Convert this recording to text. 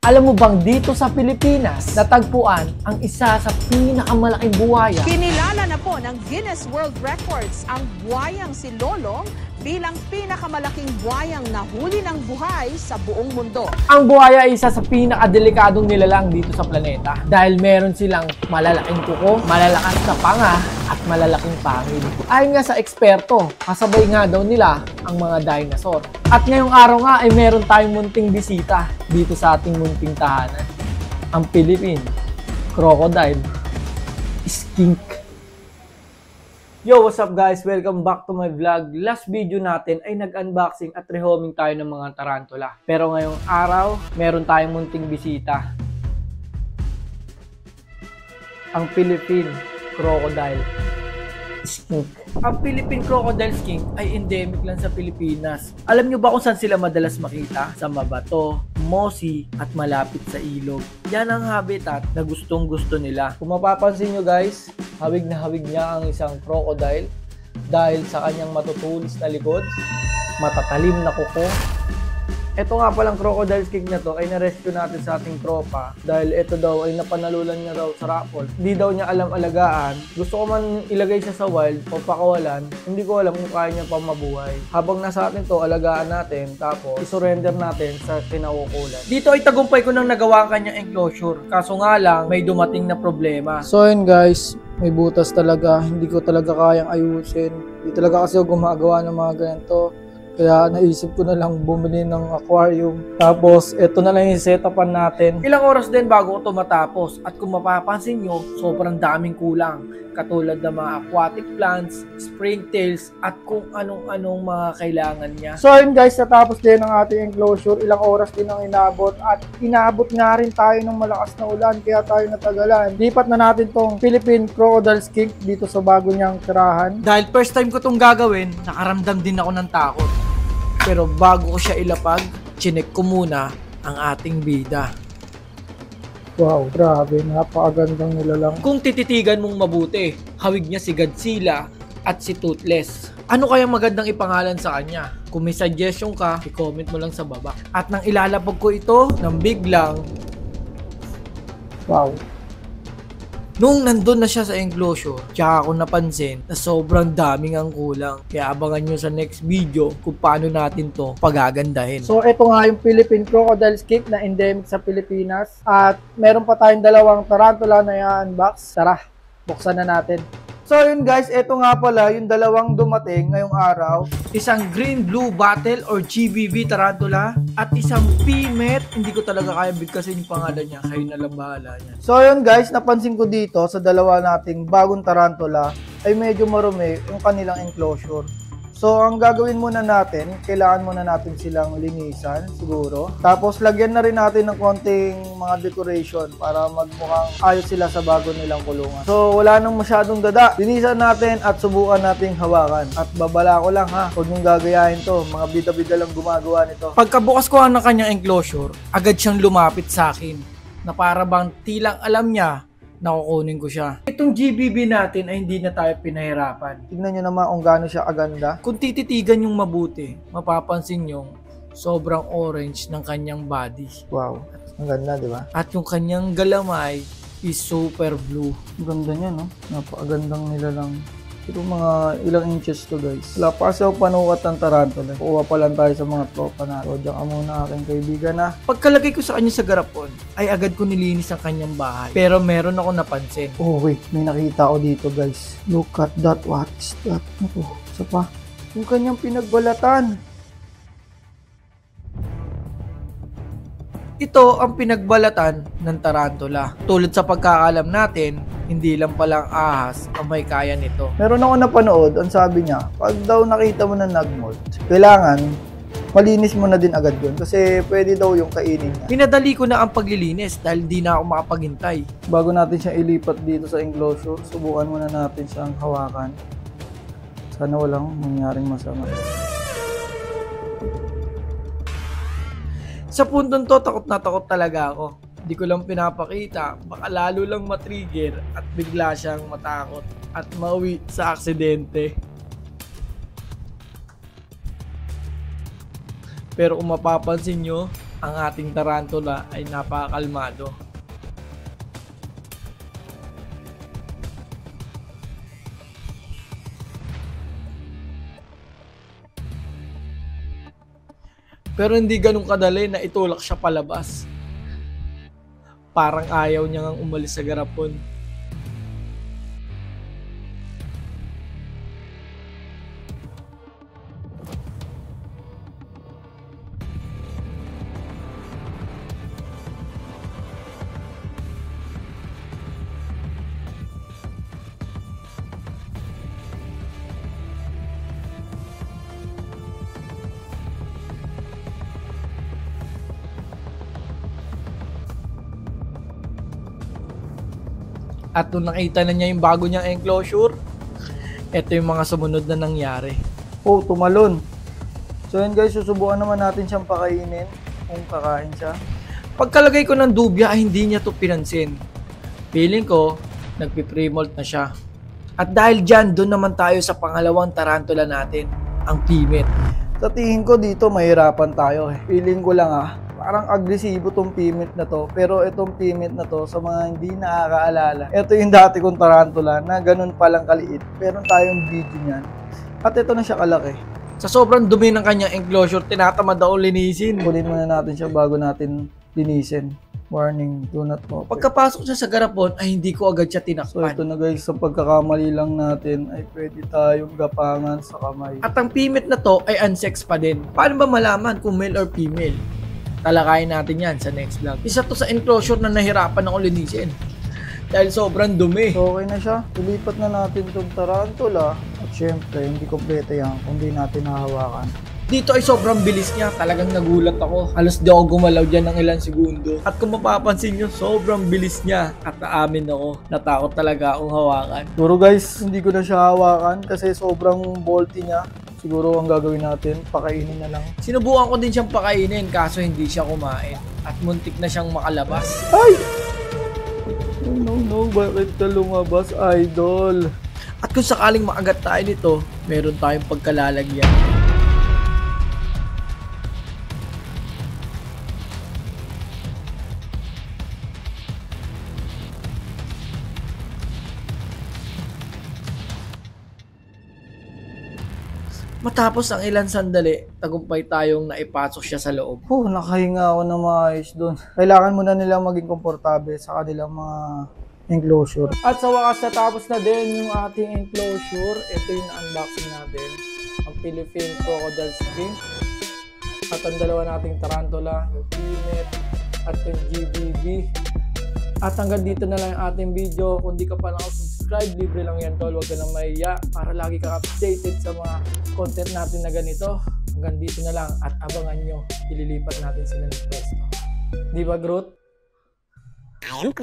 Alam mo bang dito sa Pilipinas, natagpuan ang isa sa pinakamalaking buhaya? Kinilala na po ng Guinness World Records ang buhayang si Lolong bilang pinakamalaking buhayang nahuli ng buhay sa buong mundo. Ang buhaya ay isa sa pinakadelikadong nilalang dito sa planeta dahil meron silang malalaking kuko, malalakas na panga at malalaking pangil. Ayon nga sa eksperto, kasabay nga daw nila ang mga dinosaur. At ngayong araw nga ay meron tayong munting bisita dito sa ating munting tahanan. Ang Philippine crocodile skink. Yo, what's up guys? Welcome back to my vlog. Last video natin ay nag-unboxing at rehoming tayo ng mga tarantula. Pero ngayong araw, meron tayong munting bisita. Ang Philippine crocodile skink. Ang Philippine crocodile skink ay endemic lang sa Pilipinas. Alam nyo ba kung saan sila madalas makita? Sa mabato, mossy, at malapit sa ilog. Yan ang habitat na gustong gusto nila. Kung mapapansin nyo guys, hawig na hawig niya ang isang crocodile dahil sa kanyang matutulis na likod, matatalim na kuko. Ito nga palang crocodile skink na to ay na-rescue natin sa ating tropa dahil ito daw ay napanalulan niya daw sa raffle. Hindi daw niya alam alagaan. Gusto ko man ilagay siya sa wild o pakawalan, hindi ko alam kung kaya niya pa mabuhay. Habang nasa atin to, alagaan natin tapos isurrender natin sa kinaukulan. Dito ay tagumpay ko nang nagawa ang kanyang enclosure. Kaso nga lang, may dumating na problema. So yun guys, may butas talaga. Hindi ko talaga kayang ayusin. Hindi talaga kasi ako gumagawa ng mga ganito. Kaya naisip ko na lang bumili ng aquarium. Tapos, ito na lang yung setupan natin. Ilang oras din bago ito matapos. At kung mapapansin nyo, sobrang daming kulang. Katulad ng mga aquatic plants, springtails, at kung anong-anong mga kailangan niya. So yun guys, natapos din ang ating enclosure. Ilang oras din ang inabot. At inabot nga rin tayo ng malakas na ulan. Kaya tayo natagalan. Lipat na natin tong Philippine crocodile skink dito sa bago niyang tirahan. Dahil first time ko tong gagawin, nakaramdam din ako ng takot. Pero bago ko siya ilapag, chinek ko muna ang ating bida. Wow, grabe, napakagandang nilalang. Kung tititigan mong mabuti, hawig niya si Godzilla at si Toothless. Ano kayang magandang ipangalan sa kanya? Kung may suggestion ka, i-comment mo lang sa baba. At nang ilalapag ko ito, nang biglang, wow. Nung nandun na siya sa enclosure, tsaka ako napansin na sobrang daming ang kulang. Kaya abangan nyo sa next video kung paano natin to pagagandahin. So ito nga yung Philippine crocodile skink na endemic sa Pilipinas. At meron pa tayong dalawang tarantula na i-unbox. Tara, buksan na natin. So yun guys, ito nga pala yung dalawang dumating ngayong araw. Isang green blue battle or GBB tarantula at isang P-Met. Hindi ko talaga kaya bigkasin yung pangalan niya. Kayo na lang bahala niya. So yun guys, napansin ko dito sa dalawa nating bagong tarantula ay medyo marumi yung kanilang enclosure. So, ang gagawin muna natin, kailangan muna natin silang linisan, siguro. Tapos, lagyan na rin natin ng konting mga decoration para magmukhang ayos sila sa bago nilang kulungan. So, wala nang masyadong dada. Linisan natin at subukan nating hawakan. At babala ko lang ha, huwag niyong gagayahin to. Mga bida-bida lang gumagawa nito. Pagkabukas ko ng kanyang enclosure, agad siyang lumapit sa akin. Na para bang tilang alam niya, nakukunin ko siya. Itong GBB natin ay hindi na tayo pinahirapan. Tignan nyo naman kung gaano siya aganda. Kung tititigan yung mabuti, mapapansin nyo sobrang orange ng kanyang body. Wow, ang ganda, di ba? At yung kanyang galamay is super blue. Ang ganda niya, no? Napakagandang nilalang. Pero mga ilang inches to guys. Wala pa kasi ako panukat ng tarantula. Kuha pa lang tayo sa mga tropa na. So, diyan ka muna aking kaibigan na. Pagkalagay ko sa kanya sa garapon, ay agad ko nilinis ang kanyang bahay. Pero meron ako napansin. Oh wait, may nakita ako dito guys. Look at that, what is that? Ito, isa pa. Yung kanyang pinagbalatan. Ito ang pinagbalatan ng tarantula. Tulad sa pagkakalam natin, hindi lang palang ahas ang may kaya nito. Meron ako napanood, ang sabi niya, pag daw nakita mo na nagmold, kailangan malinis mo na din agad yun kasi pwede daw yung kainin niya. Pinadali ko na ang paglilinis dahil di na ako makapaghintay. Bago natin siya ilipat dito sa enclosure, subukan muna natin siyang hawakan. Sana walang mangyaring masama. Sa puntong to, takot na takot talaga ako. Hindi ko lang pinapakita, baka lalo lang matrigger at bigla siyang matakot at mauwi sa aksidente. Pero kung mapapansin nyo, ang ating tarantula ay napakakalmado. Pero hindi ganun kadali na itulak siya palabas. Parang ayaw niya ngang umalis sa garapon. At nung nakita na niya yung bago niyang enclosure, ito yung mga sumunod na nangyari. Oh, tumalon. So yun guys, susubukan naman natin siyang pakainin kung kakain siya. Pagkalagay ko ng dubya ay hindi niya to pinansin. Feeling ko, nagpipremolt na siya. At dahil dyan, doon naman tayo sa pangalawang tarantula natin, ang pimit. Sa tingin ko dito, mahirapan tayo eh. Feeling ko lang parang agresibo tong pimit na to. Pero itong pimit na to, sa mga hindi nakakaalala, ito yung dati kong tarantula na ganun palang kaliit. Meron tayong video niyan. At ito na siya kalaki. Sa sobrang dumi ng kanyang enclosure, tinatamad ako linisin. Kunin muna natin siya bago natin linisin. Warning, do not open. Pagkapasok siya sa garapon, ay hindi ko agad siya So tinakpan. ito na guys, sa pagkakamali lang natin ay pwede tayong gapangan sa kamay. At ang pimit na to ay unsex pa din. Paano ba malaman kung male or female? Talakayin natin yan sa next vlog. Isa to sa enclosure na nahirapan ako linisin. Dahil sobrang dumi. So okay na siya. Ilipat na natin itong tarantula. At syempre, hindi kompleto yan kung di natin nahawakan. Dito ay sobrang bilis niya. Talagang nagulat ako. Halos di ako gumalaw dyan ng ilang segundo. At kung mapapansin nyo, sobrang bilis niya. At naamin ako. Natakot talaga akong hawakan. Siguro guys, hindi ko na siya hawakan kasi sobrang bolty niya. Siguro ang gagawin natin, pakainin na lang. Sinubukan ko din siyang pakainin kaso hindi siya kumain. At muntik na siyang makalabas. Ay! No, bakit ka lumabas, idol? At kung sakaling makagat tayo nito, meron tayong pagkalalagyan. Matapos ang ilang sandali, tagumpay tayong naipasok siya sa loob. Oh, nakahinga ako na maayos doon. Kailangan muna nilang maging komportable sa kanilang mga enclosure. At sa wakas natapos na din yung ating enclosure. Ito yung unboxing natin. Ang Philippine Crocodile Skink. At ang dalawa nating tarantula, yung pimit at yung GBB. At hanggang dito na lang yung ating video. Kung di ka pa nakasubscribe, libre lang yan tol. Huwag ka nang mahiya para lagi ka updated sa mga content natin na ganito. Hanggang dito na lang at abangan nyo. Ililipat natin sila ng pwesto. Di ba Groot? I am Groot.